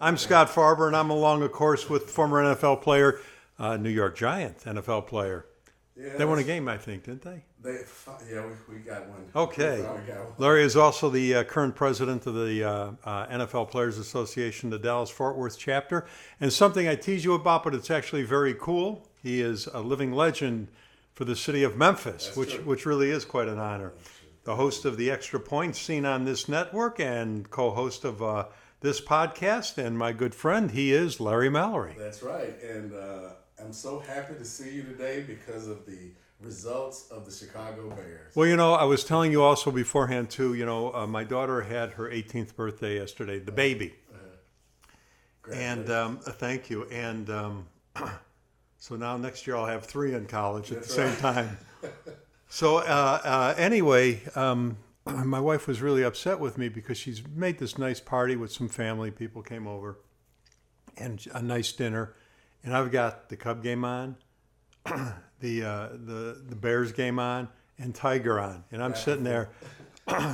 I'm Scott Farber, and I'm along, of course, with former NFL player, New York Giant NFL player. Yeah, They won a game, I think, didn't they? We got one. Okay. We finally got one. Larry is also the current president of the NFL Players Association, the Dallas-Fort Worth chapter. And something I tease you about, but it's actually very cool. He is a living legend for the city of Memphis, which really is quite an honor. The host of the Extra Points seen on this network and co-host of this podcast, and my good friend, he is Larry Mallory. That's right. And I'm so happy to see you today because of the results of the Chicago Bears. Well, I was telling you also beforehand, too, my daughter had her 18th birthday yesterday, the baby. And thank you. And so now next year I'll have 3 in college at the same time. So anyway, my wife was really upset with me because she's made this nice party with some family. People came over and a nice dinner. And I've got the Cub game on, the Bears game on, and Tiger on. And I'm sitting there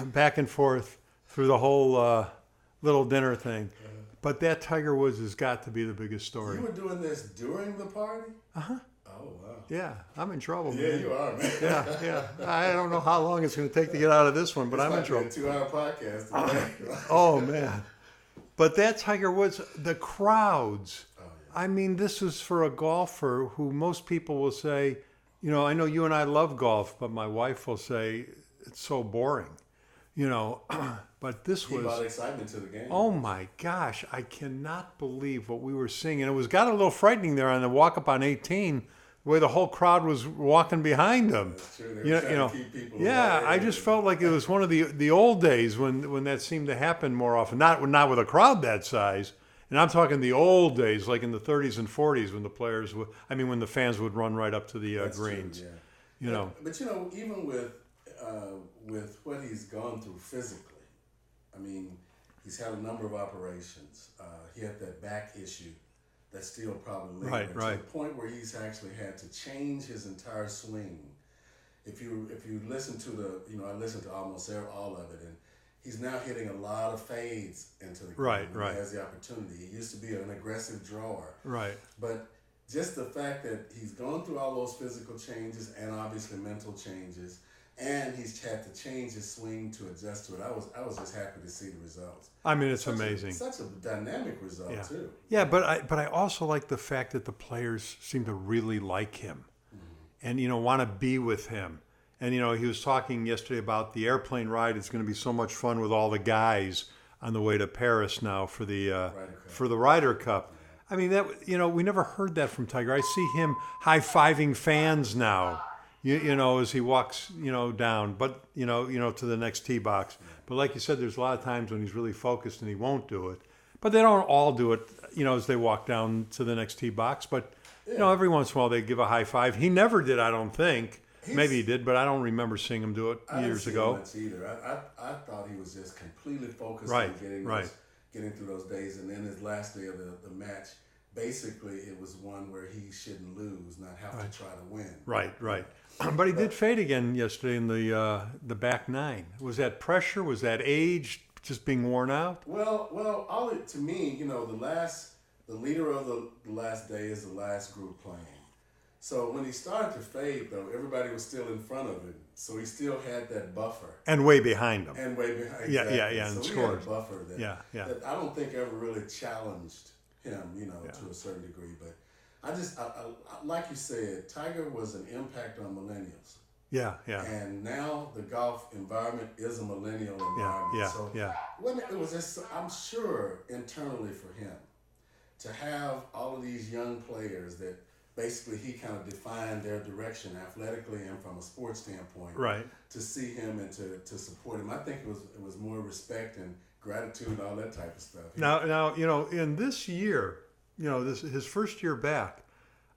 back and forth through the whole little dinner thing. But that Tiger Woods has got to be the biggest story. You were doing this during the party? Uh-huh. Oh, wow. Yeah, I'm in trouble, man. Yeah, you are, man. Yeah. I don't know how long it's going to take to get out of this one, but I'm in trouble. It's a 2-hour podcast today. Oh, man. But that Tiger Woods, the crowds. I mean, this is for a golfer who most people will say, I know you and I love golf, but my wife will say it's so boring, But this was... He brought excitement to the game. Oh, my gosh. I cannot believe what we were seeing. And it got a little frightening there on the walk up on 18, the way the whole crowd was walking behind him. That's true. They were trying to keep people I just felt like it was one of the old days when that seemed to happen more often. Not with a crowd that size. And I'm talking the old days, like in the 30s and 40s, when when the fans would run right up to the greens. True, yeah. But even with what he's gone through physically, he's had a number of operations. He had that back issue that's still probably lingering to the point where he's actually had to change his entire swing. If you listen to I listened to almost all of it, and he's now hitting a lot of fades into the game. Right. He has the opportunity. He used to be an aggressive drawer. Right. But just the fact that he's gone through all those physical changes and obviously mental changes, and he's had to change his swing to adjust to it. I was just happy to see the results. It's amazing. Such a dynamic result too. Yeah, but I also like the fact that the players seem to really like him, and want to be with him. And, he was talking yesterday about the airplane ride. It's going to be so much fun with all the guys on the way to Paris now for the Ryder Cup. I mean, we never heard that from Tiger. I see him high-fiving fans now, as he walks, down, but, to the next tee box. But like you said, there's a lot of times when he's really focused and he won't do it. But they don't all do it, as they walk down to the next tee box. But, every once in a while they give a high five. He never did, I don't think. Maybe he did, but I don't remember seeing him do it years ago. I didn't see him much either. I thought he was just completely focused on getting through those days. And then his last day of the match, basically it was one where he shouldn't lose, not have to try to win. Right. But he did fade again yesterday in the back nine. Was that pressure? Was that age? Just being worn out? Well, to me, the leader of the last day is the last group playing. So when he started to fade, though, everybody was still in front of him. So he still had that buffer. And way behind him. Exactly. Yeah, so and he scored. had a buffer that I don't think ever really challenged him, to a certain degree. But I like you said, Tiger was an impact on millennials. Yeah. And now the golf environment is a millennial environment. So it was just, I'm sure, internally for him to have all of these young players that basically he kind of defined their direction athletically and from a sports standpoint. Right. To see him and to support him. I think it was more respect and gratitude and all that type of stuff. Now in this year, his first year back,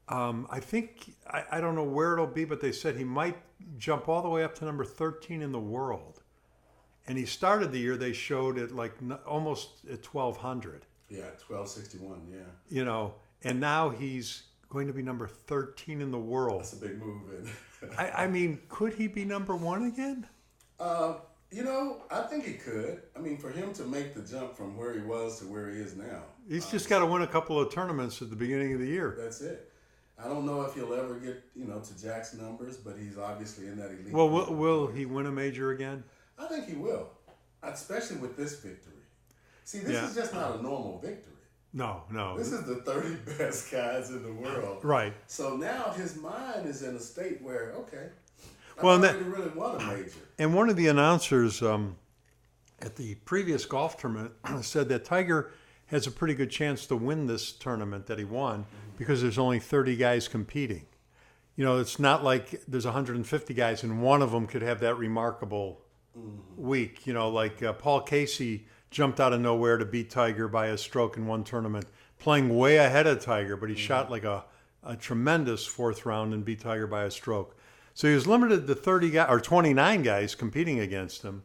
I think, I don't know where it'll be, but they said he might jump all the way up to number 13 in the world. And he started the year, they showed it like almost at 1,200. Yeah, 1261, yeah. And now he's going to be number 13 in the world. That's a big move. I mean, could he be number 1 again? I think he could. For him to make the jump from where he was to where he is now, He's just got to win a couple of tournaments at the beginning of the year. That's it. I don't know if he'll ever get, to Jack's numbers, but he's obviously in that elite. Well, will he win a major again? I think he will, especially with this victory. See, this is just not a normal victory. No. This is the 30 best guys in the world. Right. So now his mind is in a state where, okay, well, I really won a major. And one of the announcers at the previous golf tournament said that Tiger has a pretty good chance to win this tournament that he won because there's only 30 guys competing. It's not like there's 150 guys and one of them could have that remarkable week. Like Paul Casey jumped out of nowhere to beat Tiger by a stroke in one tournament, playing way ahead of Tiger, but he shot like a tremendous fourth round and beat Tiger by a stroke. So he was limited to 30 guys or 29 guys competing against him,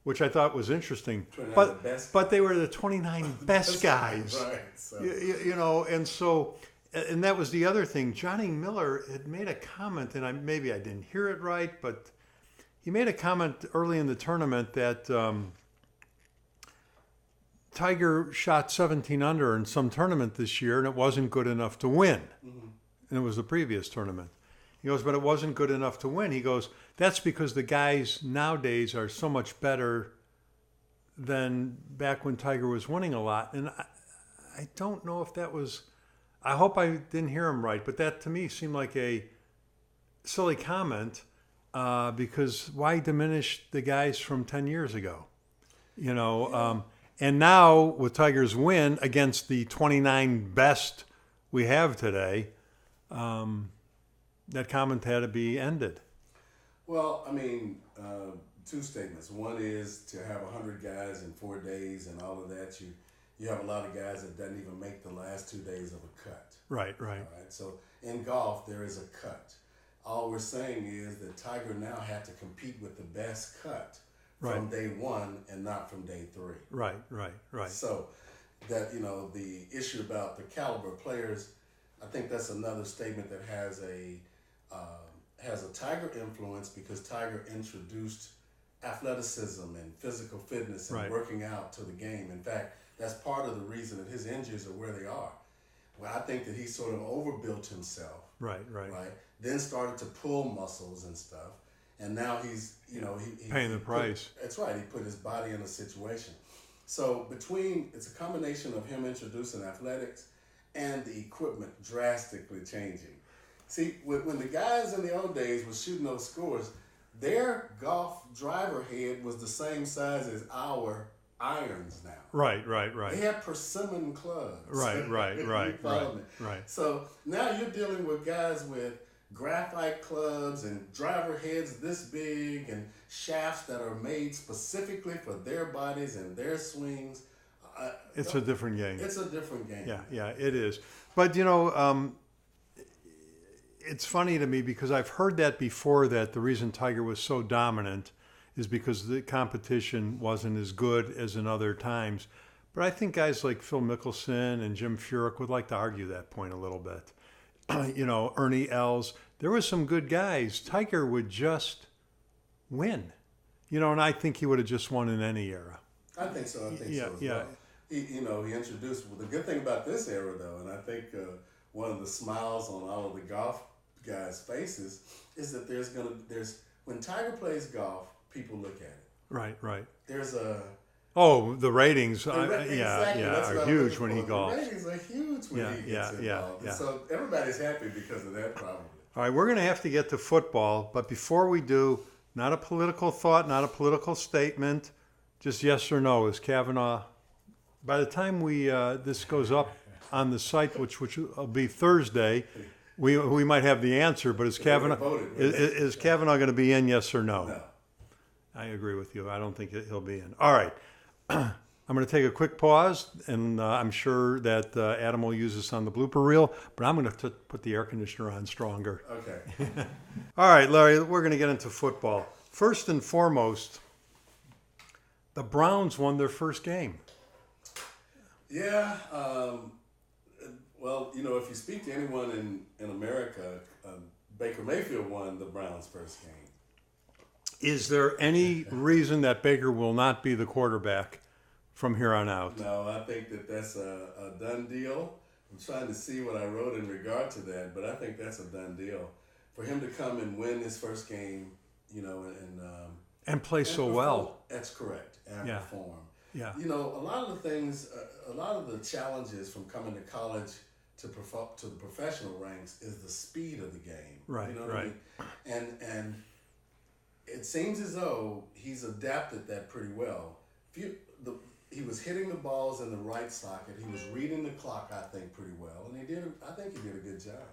which I thought was interesting. But they were the 29 best guys. Right. So. And that was the other thing. Johnny Miller had made a comment, and maybe I didn't hear it right, but he made a comment early in the tournament that Tiger shot 17 under in some tournament this year, and it wasn't good enough to win. And it was the previous tournament. He goes, but it wasn't good enough to win. He goes, that's because the guys nowadays are so much better than back when Tiger was winning a lot. And I don't know if that was... I hope I didn't hear him right, but that to me seemed like a silly comment because why diminish the guys from 10 years ago? And now with Tiger's win against the 29 best we have today, that comment had to be ended. Well, two statements. One is to have 100 guys in 4 days and all of that. You have a lot of guys that doesn't even make the last 2 days of a cut. Right. All right. So in golf, there is a cut. All we're saying is that Tiger now had to compete with the best cut from day one and not from day 3. Right. So that, the issue about the caliber of players, I think that's another statement that has a Tiger influence because Tiger introduced athleticism and physical fitness and working out to the game. In fact, that's part of the reason that his injuries are where they are. Well, I think that he sort of overbuilt himself. Right. Then started to pull muscles and stuff. And now he's, paying the price. That's right. He put his body in a situation. So it's a combination of him introducing athletics and the equipment drastically changing. See, when the guys in the old days were shooting those scores, their golf driver head was the same size as our irons now. Right. They had persimmon clubs. Right. So now you're dealing with guys with graphite clubs and driver heads this big and shafts that are made specifically for their bodies and their swings. It's a different game. It's a different game. Yeah, it is. But, it's funny to me because I've heard that before, that the reason Tiger was so dominant is because the competition wasn't as good as in other times. But I think guys like Phil Mickelson and Jim Furyk would like to argue that point a little bit. Ernie Els, there were some good guys. Tiger would just win. And I think he would have just won in any era. I think so. Well. He introduced, the good thing about this era, though, and I think one of the smiles on all of the golf guys' faces is that when Tiger plays golf, people look at it. Right. There's the ratings, exactly. are huge when he golfs. The ratings are huge when he gets involved. So everybody's happy because of that, probably. All right, we're going to have to get to football, but before we do, not a political thought, not a political statement, just yes or no. Is Kavanaugh, by the time this goes up on the site, which will be Thursday, we might have the answer, but is Kavanaugh going to be in, yes or no? No. I agree with you. I don't think he'll be in. All right. I'm going to take a quick pause, and I'm sure that Adam will use this on the blooper reel, but I'm going to put the air conditioner on stronger. Okay. All right, Larry, we're going to get into football. First and foremost, the Browns won their first game. Yeah. Well, if you speak to anyone in America, Baker Mayfield won the Browns' first game. Is there any reason that Baker will not be the quarterback from here on out. No, I think that's a done deal. I'm trying to see what I wrote in regard to that, but I think that's a done deal. For him to come and win his first game, And play so well. That's correct. And Yeah. perform. Yeah. A lot of the things, a lot of the challenges from coming to college to the professional ranks is the speed of the game. Right, You know what right. I mean? And it seems as though he's adapted that pretty well. He was hitting the balls in the right socket. He was reading the clock, I think, pretty well, and I think he did a good job.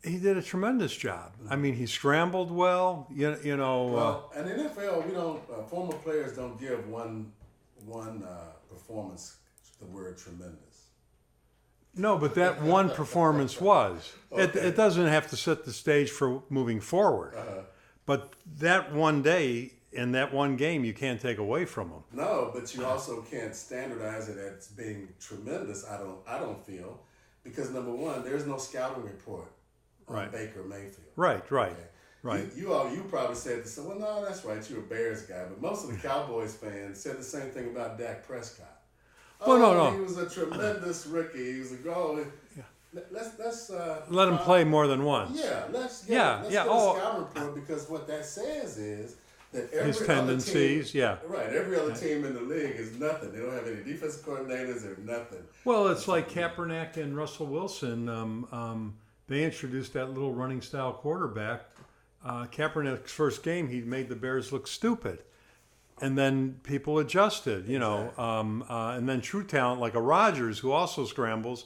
He did a tremendous job. I mean, he scrambled well. Well, in the NFL, we don't. Former players don't give one performance the word tremendous. No, but that one performance was. Okay. It doesn't have to set the stage for moving forward. But that one day in that one game, you can't take away from him. No, but you also can't standardize it as being tremendous. I don't feel, because number one, there's no scouting report on Right. Baker Mayfield. Right. Okay. Right. You probably said this. Well, no, that's right. You're a Bears guy, but most of the Cowboys fans said the same thing about Dak Prescott. Well, no. He was a tremendous rookie. He was a goal. Let's Let him play more than once. Yeah, let's get a scouting report, because what that says is that every His tendencies, every other team in the league is nothing. They don't have any defensive coordinators or nothing. Well, it's like Kaepernick and Russell Wilson. They introduced that little running style quarterback. Kaepernick's first game, he made the Bears look stupid. And then people adjusted, and then true talent like a Rodgers, who also scrambles,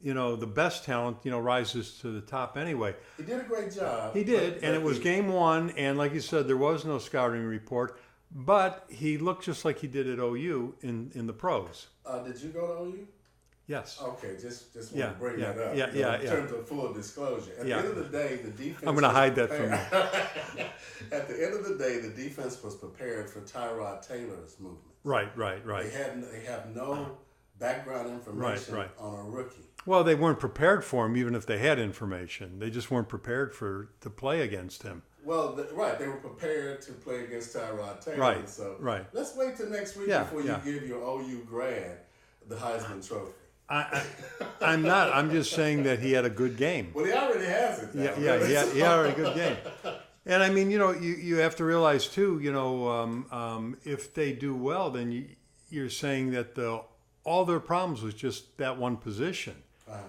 the best talent, rises to the top anyway. He did a great job. He did, and it was game one, and like you said, there was no scouting report, but he looked just like he did at OU in the pros. Did you go to OU? Yes. Okay, just want to bring that up. In terms of full disclosure. At the end of the day, the defense... I'm going to hide that from you. At the end of the day, the defense was prepared for Tyrod Taylor's movement. Right. They have no background information on a rookie. Well, they weren't prepared for him, even if they had information. They just weren't prepared to play against him. Well, they were prepared to play against Tyrod Taylor. Right, so right. Let's wait till next week before you give your OU grad the Heisman Trophy. I'm not. I'm just saying that he had a good game. Well, he already has it. Now, he had a good game. And I mean, you have to realize too, if they do well, then you're saying that all their problems was just that one position.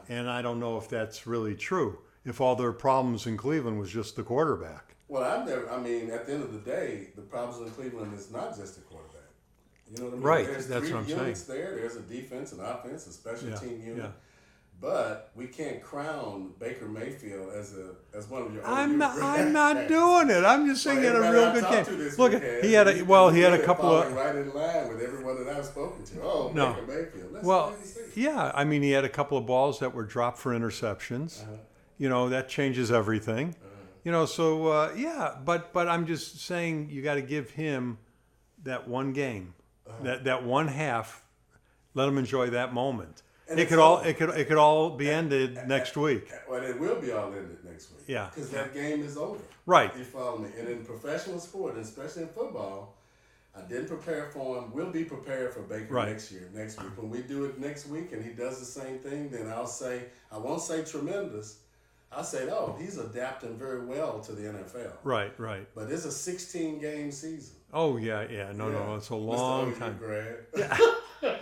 And I don't know if that's really true. If all their problems in Cleveland was just the quarterback. Well, at the end of the day, the problems in Cleveland is not just the quarterback. You know what I mean? Right, There's that's three what I'm saying. units there. There's a defense, an offense, a special team unit. Yeah. But we can't crown Baker Mayfield as one of your. I'm not doing it. I'm just saying he had a real good game. Look, weekend, he had a couple of right in line with everyone that I've spoken to. Oh, no. Baker Mayfield. I mean, he had a couple of balls that were dropped for interceptions. That changes everything. But I'm just saying you got to give him that one game. That one half, let them enjoy that moment. And it could all be ended next week. Well, it will be all ended next week. Yeah, because that game is over. Right. You follow me? And in professional sport, and especially in football, I didn't prepare for him. We'll be prepared for Baker next week. When we do it next week, and he does the same thing, then I won't say tremendous. I'll say, he's adapting very well to the NFL. Right. But it's a 16-game season. Oh yeah. No, it's a long time. Yeah.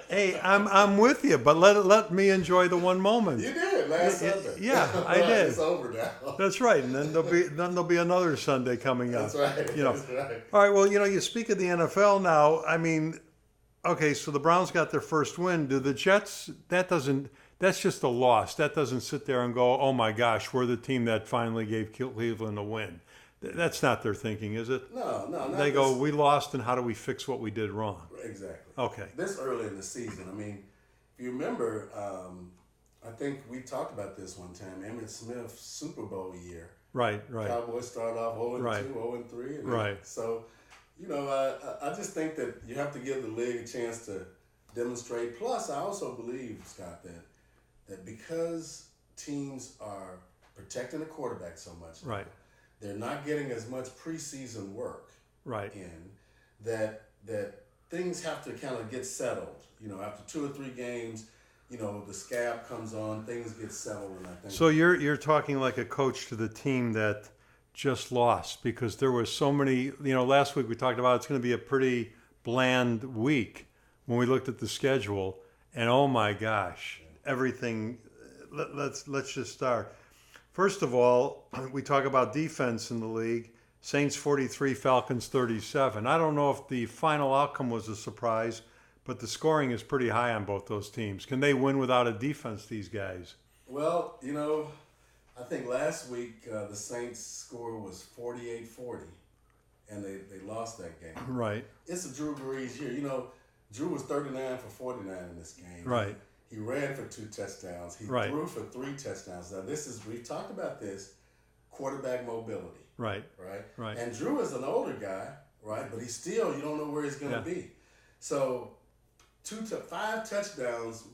Hey, I'm with you, but let me enjoy the one moment. You did last Sunday. Yeah, I did. It's over now. That's right, and then there'll be another Sunday coming up. That's right. That's right. All right. Well, you speak of the NFL now. I mean, okay, so the Browns got their first win. Do the Jets? That's just a loss. That doesn't sit there and go, oh my gosh, we're the team that finally gave Cleveland a win. That's not their thinking, is it? No. They go, we lost, and how do we fix what we did wrong? Exactly. Okay. This early in the season, I mean, if you remember, I think we talked about this one time, Emmitt Smith's Super Bowl year. Right. Cowboys started off 0-2, 0-3. Right. So, I just think that you have to give the league a chance to demonstrate. Plus, I also believe, Scott, that because teams are protecting the quarterback so much now, right. they're not getting as much preseason work right. in that things have to kind of get settled. You know, after 2 or 3 games, you know, the scab comes on, things get settled, and I think. So you're talking like a coach to the team that just lost, because there were so many. You know, last week we talked about it's going to be a pretty bland week when we looked at the schedule, and oh my gosh, everything. Let's just start. First of all, we talk about defense in the league. Saints 43, Falcons 37. I don't know if the final outcome was a surprise, but the scoring is pretty high on both those teams. Can they win without a defense, these guys? Well, you know, I think last week the Saints' score was 48-40, and they lost that game. Right. It's a Drew Brees year. You know, Drew was 39 for 49 in this game. Right. He ran for 2 touchdowns. He Right. threw for 3 touchdowns. Now, we've talked about this, quarterback mobility. Right. Right? Right. And Drew is an older guy, right? But he's still, you don't know where he's going to be. So 5 touchdowns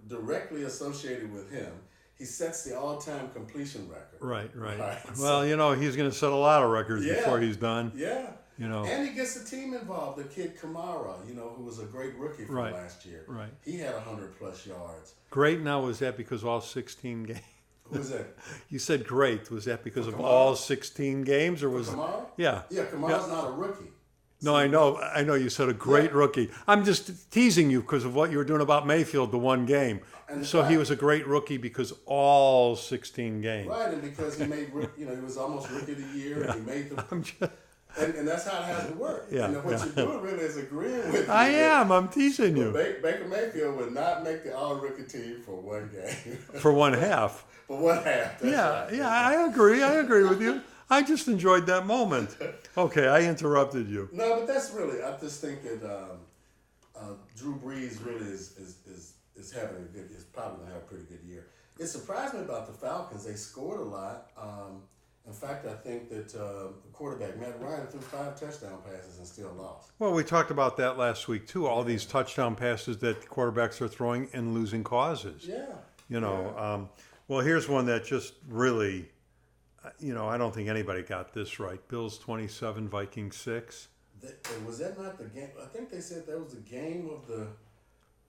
directly associated with him. He sets the all-time completion record. Right. Right. Well, you know, he's going to set a lot of records before he's done. Yeah. You know. And he gets the team involved. The kid Kamara, you know, who was a great rookie from last year. Right. He had 100+ yards. Great. Now, was that because all 16 games? Who was that? You said great. Was that because of Kamara? all 16 games, or was Kamara? Yeah. Yeah, Kamara's not a rookie. No, I know. You said a great rookie. I'm just teasing you because of what you were doing about Mayfield, the one game. And so he was a great rookie because all 16 games. Right, and because he made, he was almost rookie of the year. And he made the. And that's how it has to work. Yeah, and what you're doing really is agreeing with you. I'm teasing you. Baker Mayfield would not make the all-rookie team for one game. For one half. For one half. That's right. Yeah, I agree with you. I just enjoyed that moment. Okay, I interrupted you. No, but that's really, I just think that Drew Brees really is having is probably going to have a pretty good year. It surprised me about the Falcons. They scored a lot. In fact, I think that the quarterback, Matt Ryan, threw 5 touchdown passes and still lost. Well, we talked about that last week, too. All these touchdown passes that quarterbacks are throwing and losing causes. Yeah. You know, well, here's one that just really, I don't think anybody got this right. Bills 27, Vikings 6. Was that not the game? I think they said that was the game of the.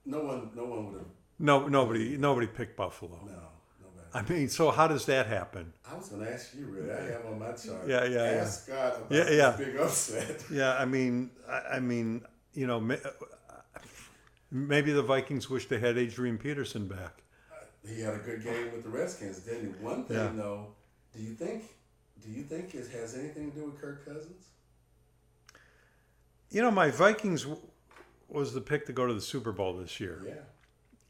No one would have. No, nobody picked Buffalo. No, nobody. I mean, so how does that happen? I was going to ask you, really. I have on my chart. Yeah. Ask Scott about this big upset. Yeah, I mean, maybe the Vikings wish they had Adrian Peterson back. He had a good game with the Redskins, didn't he? One thing though, do you think it has anything to do with Kirk Cousins? My Vikings was the pick to go to the Super Bowl this year. Yeah.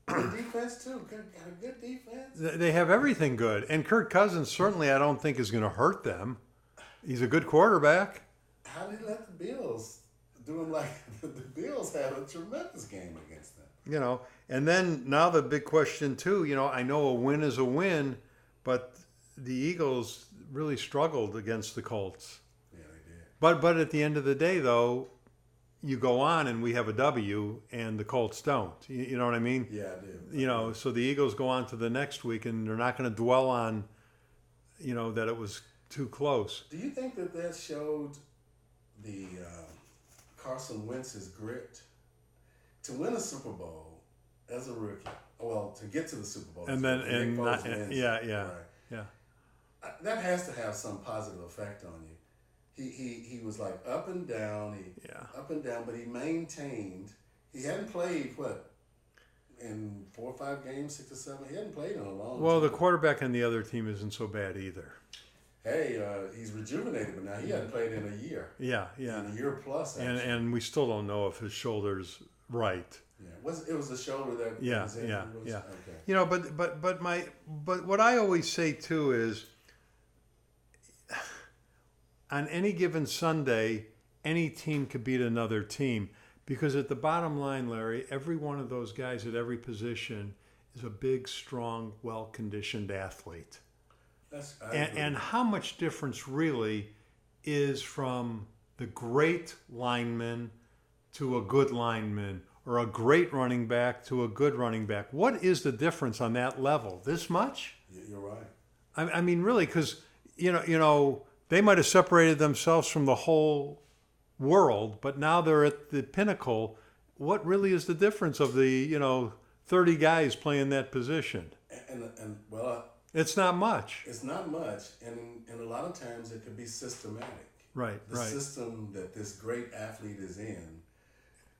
Good defense too. Got a good defense. They have everything good, and Kirk Cousins certainly I don't think is going to hurt them. He's a good quarterback. How did he let the Bills do him like the Bills had a tremendous game against them? And then now the big question too. I know a win is a win, but the Eagles really struggled against the Colts. Yeah, they did. But at the end of the day, though, you go on and we have a W and the Colts don't. You know what I mean? Yeah, I do. So the Eagles go on to the next week and they're not going to dwell on, that it was too close. Do you think that showed the Carson Wentz's grit to win a Super Bowl as a rookie? Well, to get to the Super Bowl. And then, right. Yeah. That has to have some positive effect on you. He was like up and down, but he maintained. He hadn't played in 4 or 5 games, 6 or 7. He hadn't played in a long time. Well, the quarterback on the other team isn't so bad either. Hey, he's rejuvenated, but now he hadn't played in a year. Yeah. In a year plus, actually. And we still don't know if his shoulder's right. Yeah, it was the shoulder that was injured? Yeah. Okay. But what I always say too is, on any given Sunday, any team could beat another team. Because at the bottom line, Larry, every one of those guys at every position is a big, strong, well-conditioned athlete. And how much difference really is from the great lineman to a good lineman, or a great running back to a good running back? What is the difference on that level? This much? You're right. I mean, really, because, they might have separated themselves from the whole world, but now they're at the pinnacle. What really is the difference of the 30 guys playing that position? And well, It's not much. it's not much, and a lot of times it could be systematic. Right, The right. system that this great athlete is in,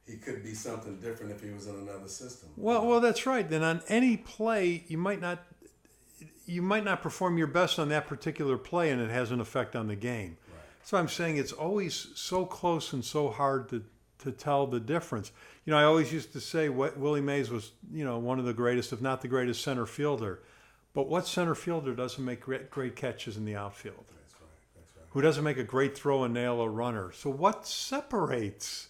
he could be something different if he was in another system. Well, that's right. Then on any play, you might not perform your best on that particular play, and it has an effect on the game. Right. So I'm saying it's always so close and so hard to tell the difference. I always used to say Willie Mays was, one of the greatest, if not the greatest center fielder. But what center fielder doesn't make great catches in the outfield? That's right. That's right. Who doesn't make a great throw and nail a runner? So what separates?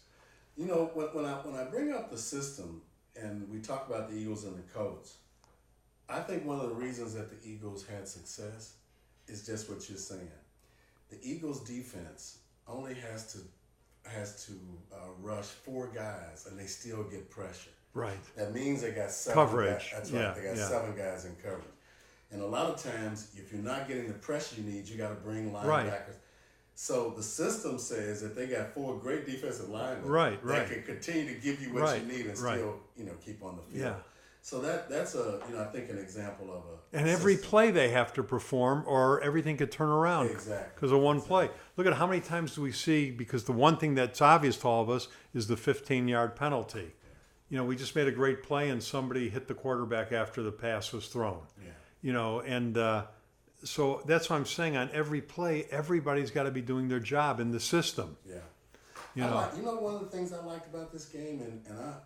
When I bring up the system and we talk about the Eagles and the Colts, I think one of the reasons that the Eagles had success is just what you're saying. The Eagles defense only has to rush 4 guys and they still get pressure. Right. That means they got 7 Coverage. Guys. That's right. Yeah, They got 7 guys in coverage. And a lot of times, if you're not getting the pressure you need, you got to bring linebackers. Right. So the system says that they got 4 great defensive linemen Right, that can continue to give you what you need and still, keep on the field. Yeah. So that's I think an example of a And every system. play they have to perform, or everything could turn around Exactly. because of one play. Look at how many times do we see, because the one thing that's obvious to all of us is the 15-yard penalty. We just made a great play and somebody hit the quarterback after the pass was thrown. Yeah. So that's what I'm saying. On every play, everybody's got to be doing their job in the system. Yeah. One of the things I liked about this game, and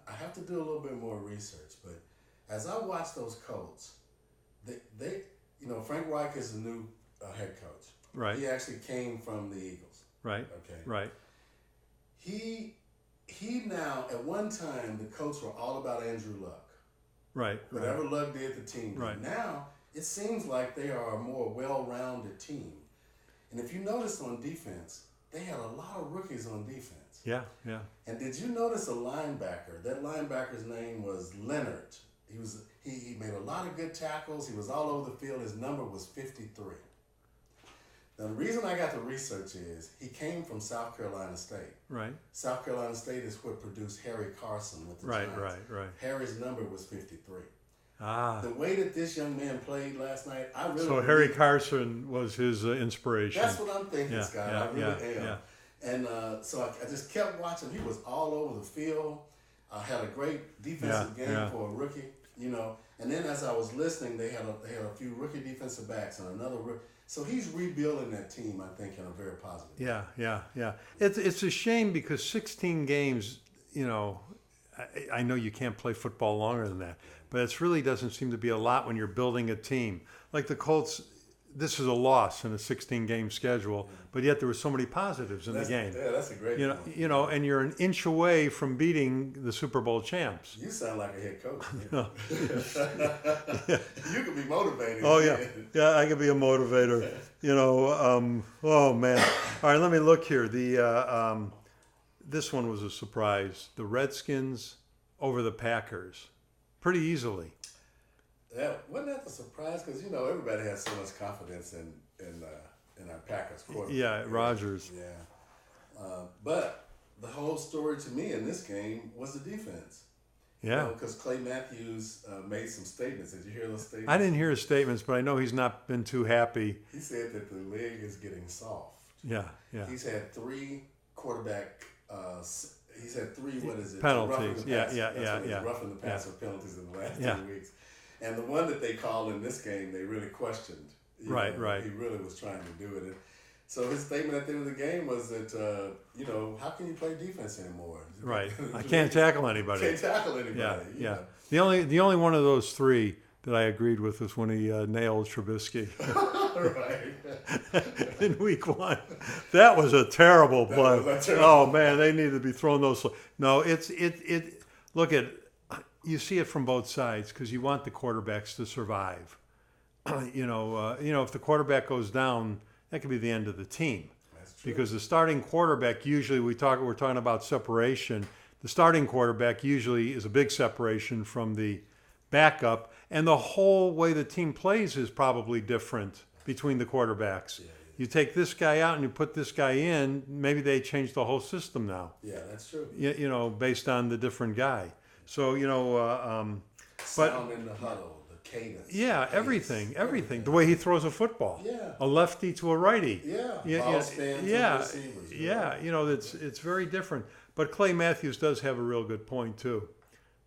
I have to do a little bit more research, but as I watch those Colts, they Frank Reich is the new head coach. Right. He actually came from the Eagles. Right. Okay. Right. He now, at one time, the Colts were all about Andrew Luck. Right. Whatever Luck did, the team did. Right. Now, it seems like they are a more well-rounded team. And if you notice on defense, they had a lot of rookies on defense. Yeah. Yeah. And did you notice a linebacker? That linebacker's name was Leonard. He made a lot of good tackles. He was all over the field. His number was 53. Now, the reason I got the research is he came from South Carolina State. Right. South Carolina State is what produced Harry Carson with the Right. Giants. Right. Harry's number was 53. Ah. The way that this young man played last night, I really So Harry Carson was his inspiration. That's what I'm thinking, Yeah, Scott. yeah, I really am. yeah. And so I just kept watching. He was all over the field. Had a great defensive game for a rookie, And then as I was listening, they had a few rookie defensive backs and another rookie. So he's rebuilding that team, I think, in a very positive way. Yeah. It's a shame because 16 games, I know you can't play football longer than that, but it really doesn't seem to be a lot when you're building a team. Like the Colts, this is a loss in a 16-game schedule, but yet there were so many positives in the game. Yeah, that's a great point. And you're an inch away from beating the Super Bowl champs. You sound like a head coach. You could be motivated. Oh, yeah, I could be a motivator. Oh, man. All right, let me look here. This one was a surprise. The Redskins over the Packers. Pretty easily. Wasn't that the surprise? Because, everybody has so much confidence in our Packers quarterback. Yeah, Rodgers. Yeah. But the whole story to me in this game was the defense. Yeah. Because Clay Matthews made some statements. Did you hear those statements? I didn't hear his statements, but I know he's not been too happy. He said that the leg is getting soft. Yeah. He's had 3 quarterback. He's had 3. What is it? Penalties. Yeah. Roughing the passer penalties in the last 2 weeks. And the one that they called in this game, they really questioned. Right. He really was trying to do it. And so his statement at the end of the game was that, how can you play defense anymore? Right. I can't tackle anybody. Can't tackle anybody. Yeah. The only one of those 3 that I agreed with was when he nailed Trubisky. Right. In week 1. That was a terrible play. Oh man, they need to be throwing those. No, look at, you see it from both sides because you want the quarterbacks to survive. If the quarterback goes down, that could be the end of the team. That's true. Because the starting quarterback usually we're talking about separation. The starting quarterback usually is a big separation from the backup, and the whole way the team plays is probably different between the quarterbacks. You take this guy out and you put this guy in, maybe they change the whole system now. Yeah, that's true. You know, based on the different guy. So, you know, Sound in the huddle, the cadence. yeah, the everything. The way he throws a football. Yeah. A lefty to a righty. Yeah. Ball spin to the receivers. Right? Yeah. You know, it's very different. But Clay Matthews does have a real good point too,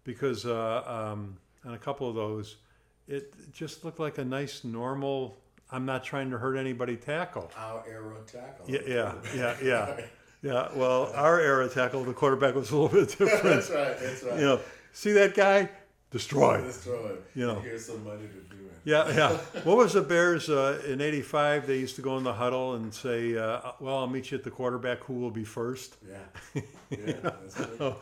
because on a couple of those, it just looked like a nice, normal. I'm not trying to hurt anybody tackle. Our era tackle. Yeah. Well, our era tackle, the quarterback was a little bit different. That's right. You know, see that guy? Destroy. You know. Here's some money to do it. Yeah. What was the Bears in '85? They used to go in the huddle and say, "Well, I'll meet you at the quarterback. Who will be first?" Yeah. That's good.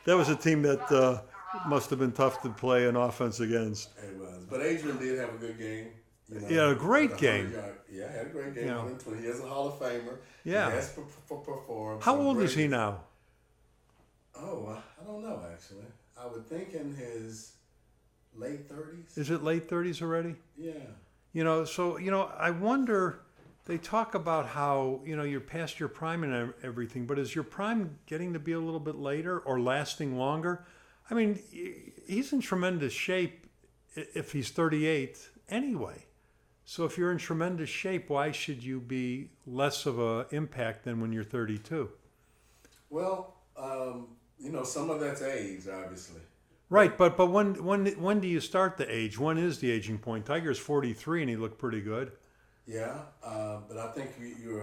That was a team that must have been tough to play an offense against. It was, but Adrian did have a good game. You know, Yeah, a great game. Had a great game. You know. 120. He is a Hall of Famer. Yeah. He has performed. How So old is great. he now? Oh, I don't know actually. I would think in his late 30s. Is it late 30s already? Yeah. You know, so, you know, I wonder, they talk about how, you know, you're past your prime and everything, but is your prime getting to be a little bit later or lasting longer? I mean, he's in tremendous shape if he's 38 anyway. So if you're in tremendous shape, why should you be less of an impact than when you're 32? Well, you know, some of that's age, obviously. Right, but when do you start the age? When is the aging point? Tiger's 43 and he looked pretty good. Yeah, but I think we're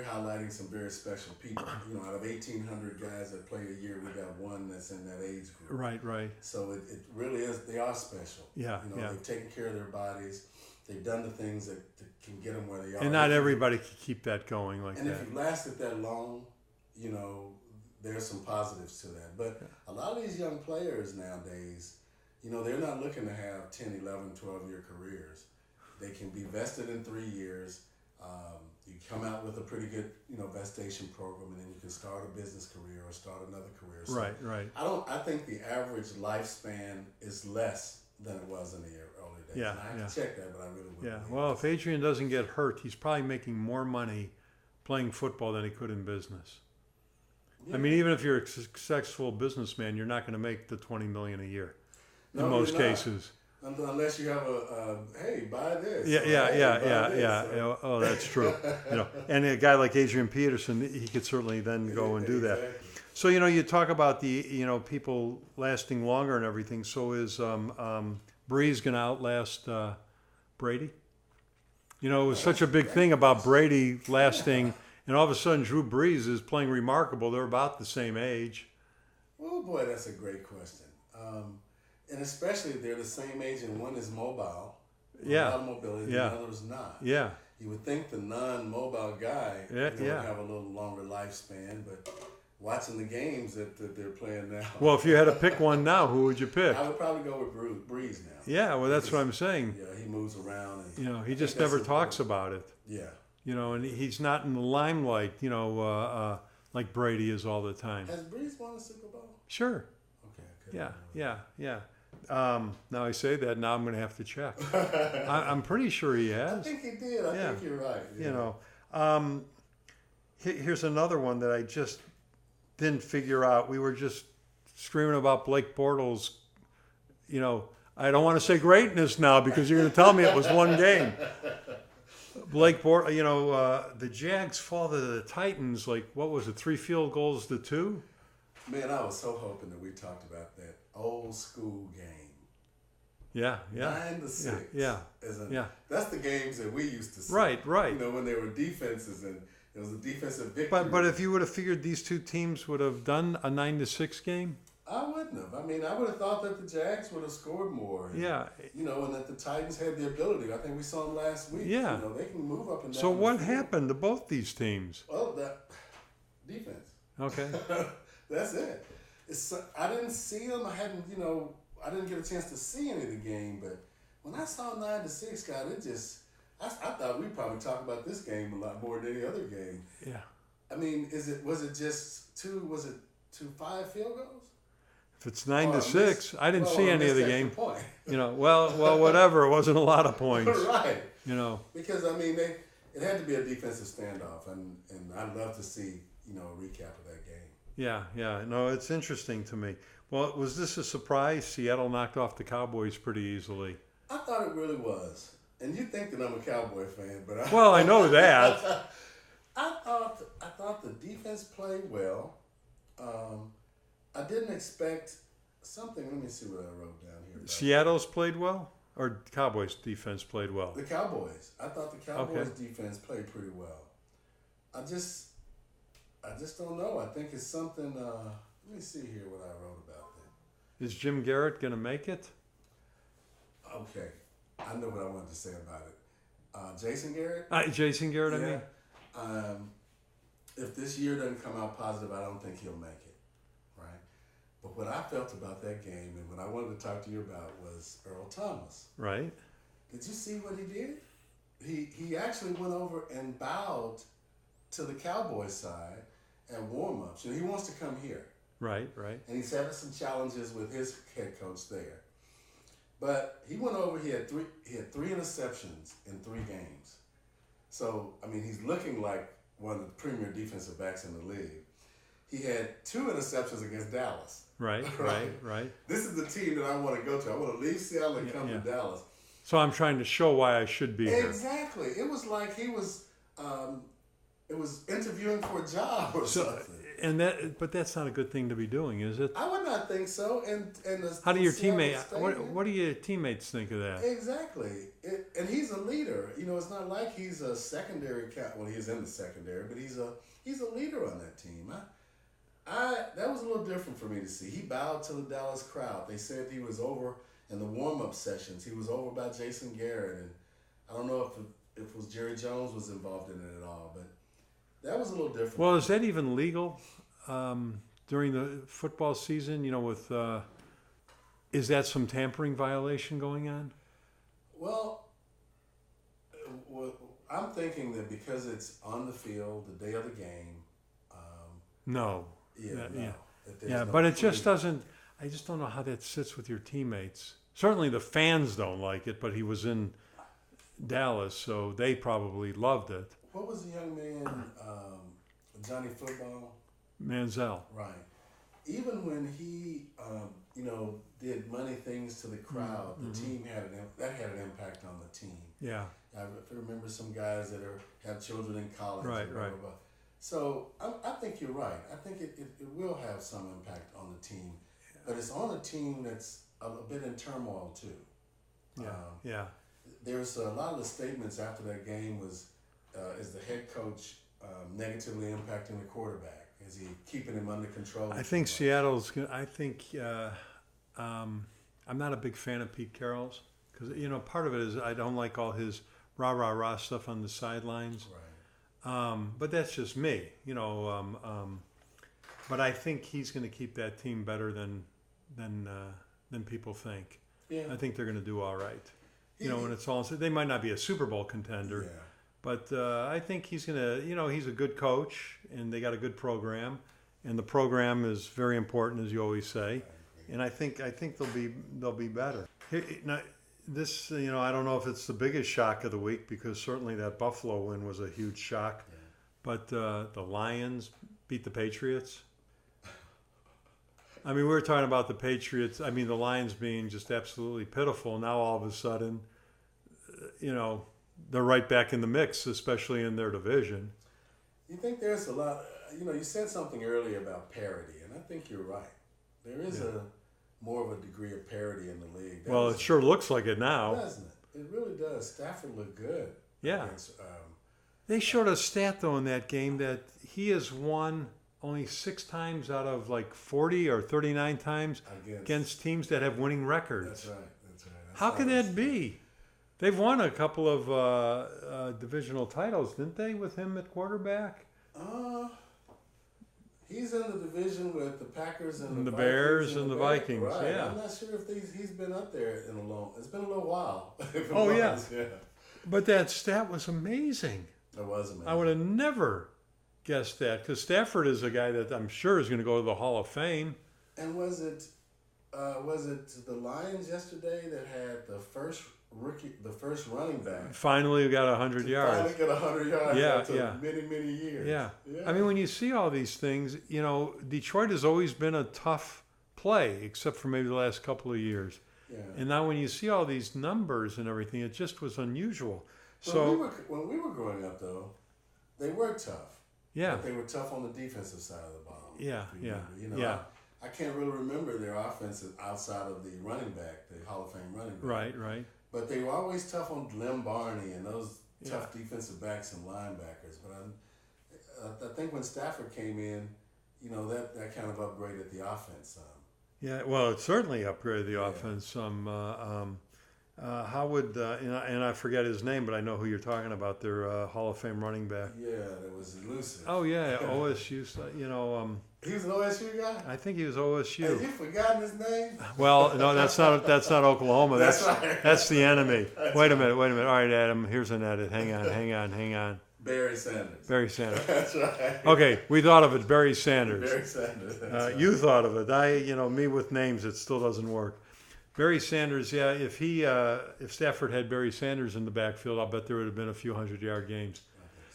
highlighting some very special people. You know, out of 1,800 guys that play a year, we got one that's in that age group. Right. So it really is. They are special. Yeah, You know, they've taken care of their bodies. They've done the things that can get them where they are. And not everybody can keep that going like And that. if you lasted that long, you know, there's some positives to that. But a lot of these young players nowadays, you know, they're not looking to have 10, 11, 12-year careers. They can be vested in 3 years. You come out with a pretty good, you know, vestation program, and then you can start a business career or start another career. So Right. I think the average lifespan is less than it was in the early days. Yeah, And I have to check that, but I really wouldn't. Yeah. believe Well, it. if Adrian doesn't get hurt, he's probably making more money playing football than he could in business. I mean, even if you're a successful businessman, you're not going to make the $20 million a year in No, most you're not. cases. Unless you have hey, buy this. Yeah, or, yeah, hey, yeah, buy yeah, this, yeah. or- You know, oh, that's true. You know, and a guy like Adrian Peterson, he could certainly then go and do that. Exactly. So, you know, you talk about the, you know, people lasting longer and everything. So is Breeze going to outlast Brady? You know, it was such a big thing about Brady lasting, and all of a sudden Drew Brees is playing remarkable. They're about the same age. Oh boy, that's a great question. And especially they're the same age, and one is mobile, Yeah. a lot of mobility, Yeah. the other is not. Yeah. You would think the non-mobile guy Yeah, would yeah. have a little longer lifespan, but watching the games that they're playing now, Well, if you had to pick one now, who would you pick? I would probably go with Breeze now. Yeah, well, that's what I'm saying. Yeah, he moves around. And You know, he I just think that's never talks important. about it. Yeah. You know, and he's not in the limelight, you know, like Brady is all the time. Has Breeze won a Super Bowl? Sure. Okay. I couldn't remember. Yeah. Now I say that, now I'm going to have to check. I'm pretty sure he I has. think he did. I Yeah. think you're right. You know, here's another one that I just didn't figure out. We were just screaming about Blake Bortles. You know, I don't want to say greatness now because you're going to tell me it was one game. Blake Bortles, you know, the Jags fall to the Titans like, what was it, 3 field goals to 2? Man, I was so hoping that we talked about that old school game. Yeah. 9-6. Yeah. Yeah. That's the games that we used to see. Right. You know, when they were defenses and it was a defensive victory. But if you would have figured these two teams would have done a 9-6 game, I wouldn't have. I mean, I would have thought that the Jags would have scored more. And, yeah. You know, and that the Titans had the ability. I think we saw them last week. Yeah. You know, they can move up and down. So the what field. happened to both these teams? Well, that defense. Okay. That's it. I didn't see them. I didn't get a chance to see any of the game. But when I saw 9-6, God, I thought we'd probably talk about this game a lot more than any other game. Yeah. I mean, was it just two 5 field goals? If it's 9-6, I didn't see any of the game. Point. You know, well, whatever. It wasn't a lot of points. Right. You know. Because I mean, it had to be a defensive standoff, and I'd love to see a recap of that game. Yeah, yeah. No, it's interesting to me. Well, was this a surprise? Seattle knocked off the Cowboys pretty easily. I thought it really was. And you think that I'm a Cowboy fan, but Well, I know that. I thought the defense played well. I didn't expect something. Let me see what I wrote down here. Seattle's played well, or Cowboys defense played well? The Cowboys. I thought the Cowboys defense played pretty well. I just don't know. I think it's something. Let me see here what I wrote about that. Is Jim Garrett going to make it? Okay, I know what I wanted to say about it. Jason Garrett. Jason Garrett, yeah. I mean. If this year doesn't come out positive, I don't think he'll make it. Right. But what I felt about that game and what I wanted to talk to you about was Earl Thomas. Right. Did you see what he did? He actually went over and bowed to the Cowboys side and warm-ups. He wants to come here. Right, right. And he's having some challenges with his head coach there. But he went over, he had three interceptions in 3 games. So, I mean, he's looking like one of the premier defensive backs in the league. He had 2 interceptions against Dallas. Right. This is the team that I want to go to. I want to leave Seattle and come to Dallas. So I'm trying to show why I should be here. Exactly. It was like he was it was interviewing for a job or something. But that's not a good thing to be doing, is it? I would not think so. How do your teammates? What do your teammates think of that? Exactly. And he's a leader. It's not like he's a secondary well, he's in the secondary, but he's a leader on that team. That was a little different for me to see. He bowed to the Dallas crowd. They said he was over in the warm-up sessions. He was over by Jason Garrett, and I don't know if it was Jerry Jones was involved in it at all, but that was a little different. Well, is that even legal during the football season? Is that some tampering violation going on? Well, I'm thinking that because it's on the field, the day of the game. No. Yeah, but it just doesn't. I just don't know how that sits with your teammates. Certainly the fans don't like it, but he was in Dallas, so they probably loved it. What was the young man, Johnny Football? Manziel. Right. Even when he, did money things to the crowd, the team had an impact on the team. Yeah. I remember some guys that have children in college. Right. So I think you're right. I think it will have some impact on the team, but it's on a team that's a bit in turmoil too. Yeah. There's a lot of the statements after that game was, is the head coach negatively impacting the quarterback? Is he keeping him under control? I think Seattle's. I think I'm not a big fan of Pete Carroll's because part of it is I don't like all his rah stuff on the sidelines. Right. But that's just me, but I think he's going to keep that team better than people think. Yeah. I think they're going to do all right. When it's all said, they might not be a Super Bowl contender. Yeah. But I think he's going to, he's a good coach, and they got a good program, and the program is very important, as you always say. And I think they'll be better. Now, this, I don't know if it's the biggest shock of the week because certainly that Buffalo win was a huge shock. Yeah. But the Lions beat the Patriots. I mean, we were talking about the Patriots. I mean, the Lions being just absolutely pitiful. Now all of a sudden, they're right back in the mix, especially in their division. You think there's a lot, you said something earlier about parity, and I think you're right. There is more of a degree of parity in the league. Well, it sure looks like it now. Doesn't it? It really does. Stafford looked good. Yeah. Against, they showed a stat, though, in that game that he has won only 6 times out of like 40 or 39 times against teams that have winning records. That's right. How could that be? They've won a couple of divisional titles, didn't they, with him at quarterback? He's in the division with the Packers and the Bears and the Vikings. Right. Yeah. I'm not sure if he's been up there in a long. It's been a little while. Oh yeah. But that stat was amazing. It was amazing. I would have never guessed that because Stafford is a guy that I'm sure is going to go to the Hall of Fame. And was it was it the Lions yesterday that had the first running back Finally, we got 100 yards. finally get 100 yards Yeah, after yeah. many years. Yeah. I mean, when you see all these things, Detroit has always been a tough play, except for maybe the last couple of years. Yeah. And now when you see all these numbers and everything, it just was unusual. When So, when we were growing up, though, they were tough. yeah, But they were tough on the defensive side of the ball. Yeah, if you yeah, remember. yeah. I can't really remember their offenses outside of the running back, the Hall of Fame running back. right. But they were always tough on Lim Barney and those tough defensive backs and linebackers. But I think when Stafford came in, that kind of upgraded the offense. Yeah, well, it certainly upgraded the offense. How would, and I forget his name, but I know who you're talking about, their Hall of Fame running back. Yeah, that was elusive. Oh, yeah, OSU, He was an OSU guy? I think he was OSU. Have you forgotten his name? Well, no, that's not Oklahoma. That's right. That's the enemy. Wait a minute. All right, Adam, here's an edit. Hang on. Barry Sanders. Barry Sanders. That's right. Okay, we thought of it, Barry Sanders. Barry Sanders. That's right. You thought of it. Me with names, it still doesn't work. Barry Sanders, yeah, if Stafford had Barry Sanders in the backfield, I'll bet there would have been a few 100-yard games.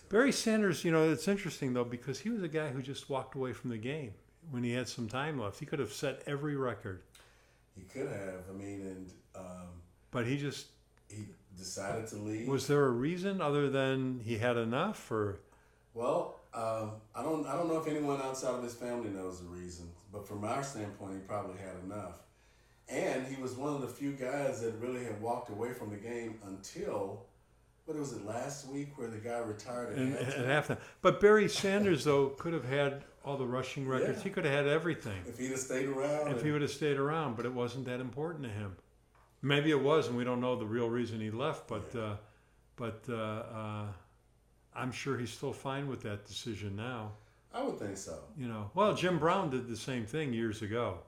Barry Sanders, it's interesting, though, because he was a guy who just walked away from the game when he had some time left. He could have set every record. He could have. But he decided to leave. Was there a reason other than he had enough, or? Well, I don't know if anyone outside of his family knows the reason, but from our standpoint, he probably had enough. And he was one of the few guys that really had walked away from the game until, what was it, last week where the guy retired At halftime. But Barry Sanders, though, could have had all the rushing records. Yeah. He could have had everything. If he'd have stayed around. If he would have stayed around, but it wasn't that important to him. Maybe it was, and we don't know the real reason he left, but I'm sure he's still fine with that decision now. I would think so. Well, Jim Brown did the same thing years ago.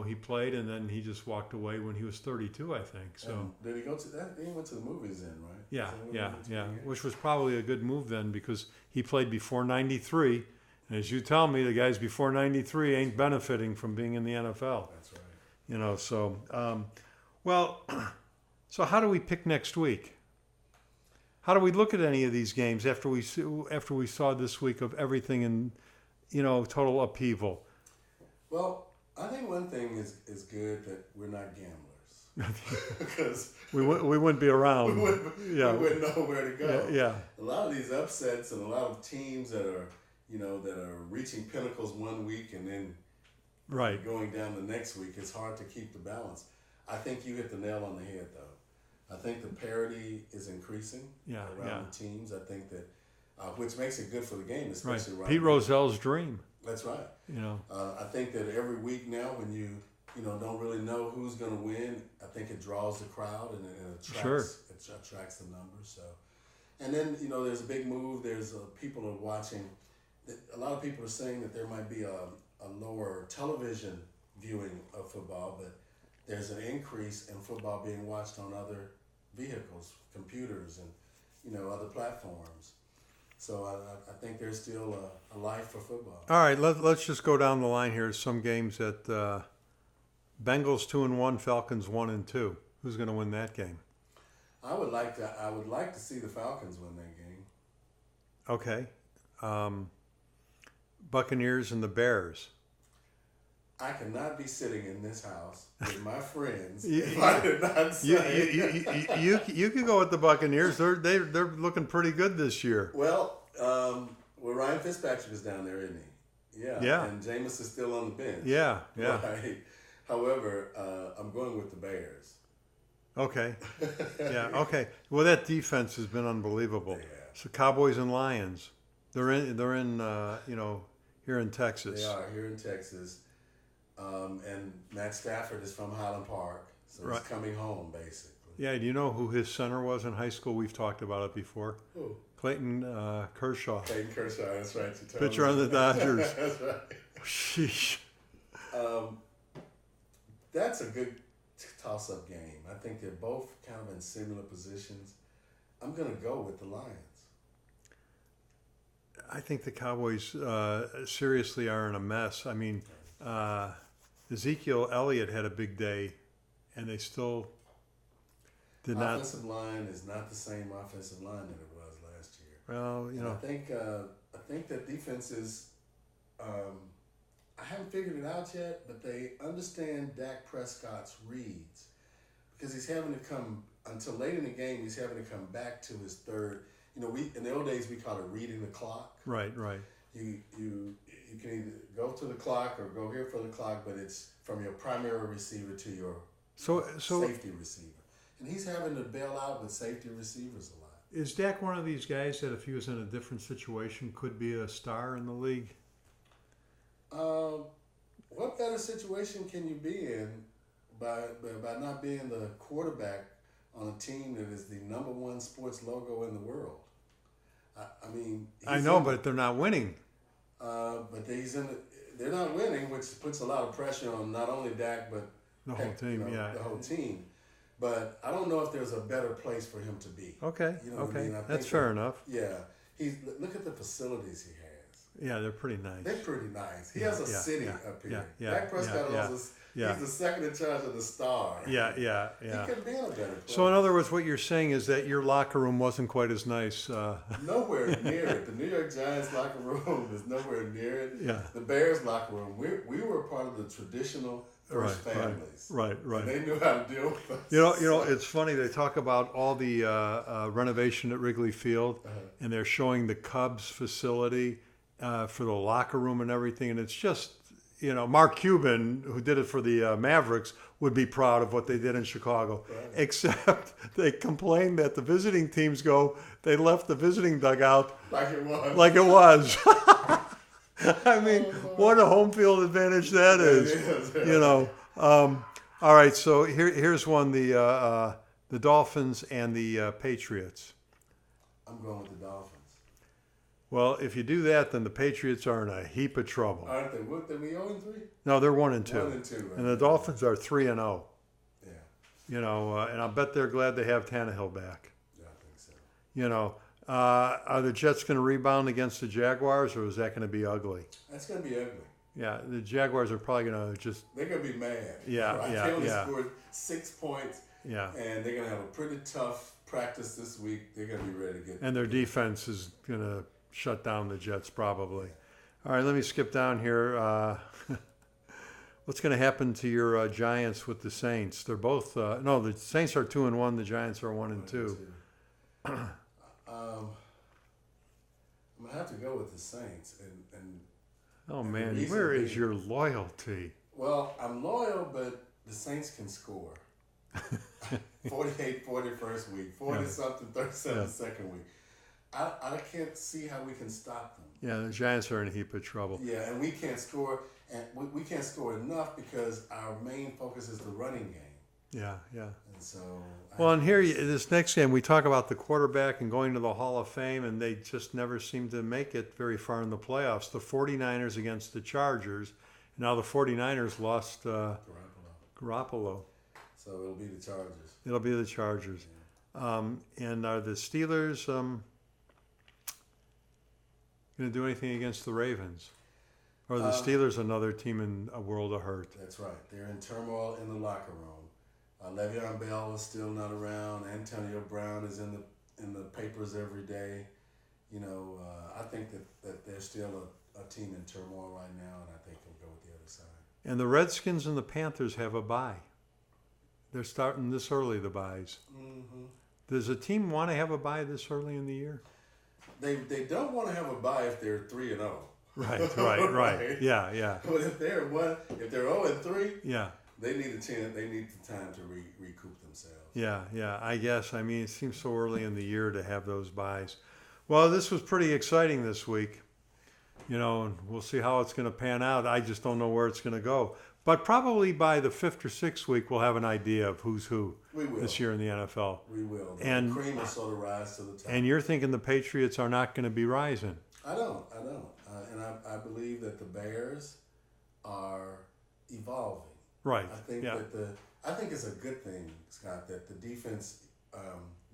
He played and then he just walked away when he was 32, I think. So did he go to that? He went to the movies then, right? Yeah. Which was probably a good move then because he played before '93, and as you tell me, the guys before '93 ain't benefiting from being in the NFL. That's right. So how do we pick next week? How do we look at any of these games after we saw this week of everything in, total upheaval? Well, I think one thing is good that we're not gamblers because we wouldn't be around. We wouldn't know where to go. Yeah. A lot of these upsets and a lot of teams that are reaching pinnacles one week and then going down the next week. It's hard to keep the balance. I think you hit the nail on the head, though. I think the parity is increasing around the teams. I think that, which makes it good for the game, especially right Pete now. Rozell's dream. That's right. I think that every week now, when you don't really know who's going to win, I think it draws the crowd and it attracts the numbers. So, and then there's a big move. There's people are watching. A lot of people are saying that there might be a lower television viewing of football, but there's an increase in football being watched on other vehicles, computers, and other platforms. So I think there's still a life for football. All right, let's just go down the line here. Some games at Bengals 2-1, Falcons 1-2. Who's going to win that game? I would like to see the Falcons win that game. Okay. Buccaneers and the Bears. I cannot be sitting in this house with my friends if I did not say. You can go with the Buccaneers. They're looking pretty good this year. Well, Ryan Fitzpatrick is down there, isn't he? Yeah. And Jameis is still on the bench. Yeah. Right. However, I'm going with the Bears. Okay. Yeah. Okay. Well, that defense has been unbelievable. Yeah. So Cowboys and Lions. They're in here in Texas. They are here in Texas. And Matt Stafford is from Highland Park, so he's coming home, basically. Yeah, do you know who his center was in high school? We've talked about it before. Who? Clayton Kershaw. Clayton Kershaw, that's right. Pitcher on the Dodgers. That's right. Sheesh. That's a good toss-up game. I think they're both kind of in similar positions. I'm going to go with the Lions. I think the Cowboys seriously are in a mess. I mean, Ezekiel Elliott had a big day, and they still did not. Offensive line is not the same offensive line that it was last year. Well, you And know, I think that defense is. I haven't figured it out yet, but they understand Dak Prescott's reads because he's having to come until late in the game. He's having to come back to his third. You know, we in the old days we call it reading the clock. right. You can either go to the clock or go here for the clock, but it's from your primary receiver to your So safety receiver, and he's having to bail out with safety receivers a lot. is Dak one of these guys that if he was in a different situation could be a star in the league? What better situation can you be in by not being the quarterback on a team that is the #1 sports logo in the world? I mean, I know, but they're not winning. But they're not winning, which puts a lot of pressure on not only Dak but The whole team, the whole team. But I don't know if there's a better place for him to be. Okay, You know what I mean? I that's think fair enough. Yeah, look at the facilities he has. Yeah, they're pretty nice. They're pretty nice. He has a city up here. Yeah, Dak Prescott owns he's the second in charge of the Star. Yeah. He could be in a better place. So in other words, what you're saying is that your locker room wasn't quite as nice. Nowhere near it. The New York Giants locker room is nowhere near it. Yeah. The Bears locker room, we were part of the traditional first families. Right. And they knew how to deal with us. You know, it's funny. They talk about all the renovation at Wrigley Field, and they're showing the Cubs facility for the locker room and everything, and it's just, you know, Mark Cuban, who did it for the Mavericks, would be proud of what they did in Chicago. Right. Except they complained that the visiting teams they left the visiting dugout Like it was. like it was. I mean, what a home field advantage that is. It is. You know. All right, so here's one: the Dolphins and the Patriots. I'm going with the Dolphins. Well, if you do that, then the Patriots are in a heap of trouble. Aren't they? What, are we 0-3? No, they're 1-2. 1-2, right? And the Dolphins are 3-0. Yeah, You know, and I'll bet they're glad they have Tannehill back. I think so. You know, are the Jets going to rebound against the Jaguars, or is that going to be ugly? That's going to be ugly. Yeah, the Jaguars are probably going to just. They're going to be mad. Yeah, right? yeah, They only yeah. scored 6 points, Yeah. and they're going to have a pretty tough practice this week. They're going to be ready to get. And their defense is going to shut down the Jets probably. All right, let me skip down here. What's going to happen to your Giants with the Saints? They're both no. The Saints are 2-1. The Giants are 1-2. I'm gonna have to go with the Saints, and Oh And the man, reason where is being- your loyalty? well, I'm loyal, but the Saints can score. 48-40 first week, 40-something, 37 Yeah. second week. I can't see how we can stop them. Yeah, the Giants are in a heap of trouble. Yeah, and we can't score, and we can't score enough because our main focus is the running game. Yeah. And so. Well, and here, this next game, we talk about the quarterback and going to the Hall of Fame, and they just never seem to make it very far in the playoffs. The 49ers against the Chargers. Now the 49ers lost Garoppolo. So it'll be the Chargers. It'll be the Chargers. And are the Steelers going to do anything against the Ravens? Or are the Steelers another team in a world of hurt? That's right. They're in turmoil in the locker room. Le'Veon Bell is still not around. Antonio Brown is in the papers every day. You know, I think that they're still a team in turmoil right now, and I think they'll go with the other side. And the Redskins and the Panthers have a bye. They're starting this early, the byes. Mm-hmm. Does a team want to have a bye this early in the year? They don't want to have a bye if they're 3-0. Right. Yeah. But if they're 0-3, Yeah. they need the time to recoup themselves. Yeah. I guess. I mean, it seems so early in the year to have those byes. Well, this was pretty exciting this week. You know, and we'll see how it's going to pan out. I just don't know where it's going to go. But probably by the 5th or 6th week, we'll have an idea of who's who this year in the NFL. We will. And the cream will sort of rise to the top. And you're thinking the Patriots are not going to be rising. I don't. And I believe that the Bears are evolving. Right. I think it's a good thing, Scott, that the defense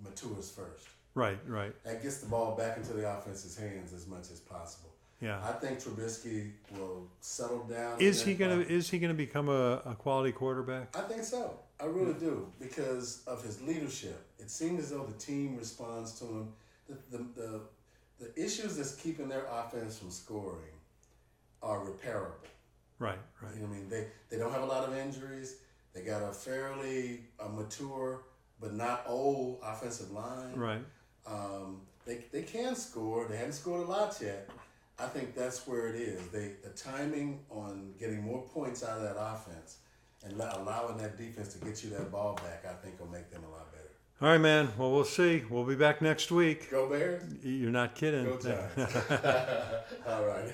matures first. Right. That gets the ball back into the offense's hands as much as possible. Yeah. I think Trubisky will settle down. Is he gonna become a quality quarterback? I think so. I really do, because of his leadership. It seemed as though the team responds to him. The issues that's keeping their offense from scoring are repairable. Right. You know what I mean? They don't have a lot of injuries. They got a fairly mature but not old offensive line. Right. They can score. They haven't scored a lot yet. I think that's where it is. The timing on getting more points out of that offense and allowing that defense to get you that ball back, I think will make them a lot better. All right, man. Well, we'll see. We'll be back next week. Go Bears. You're not kidding. Go Giants. All righty.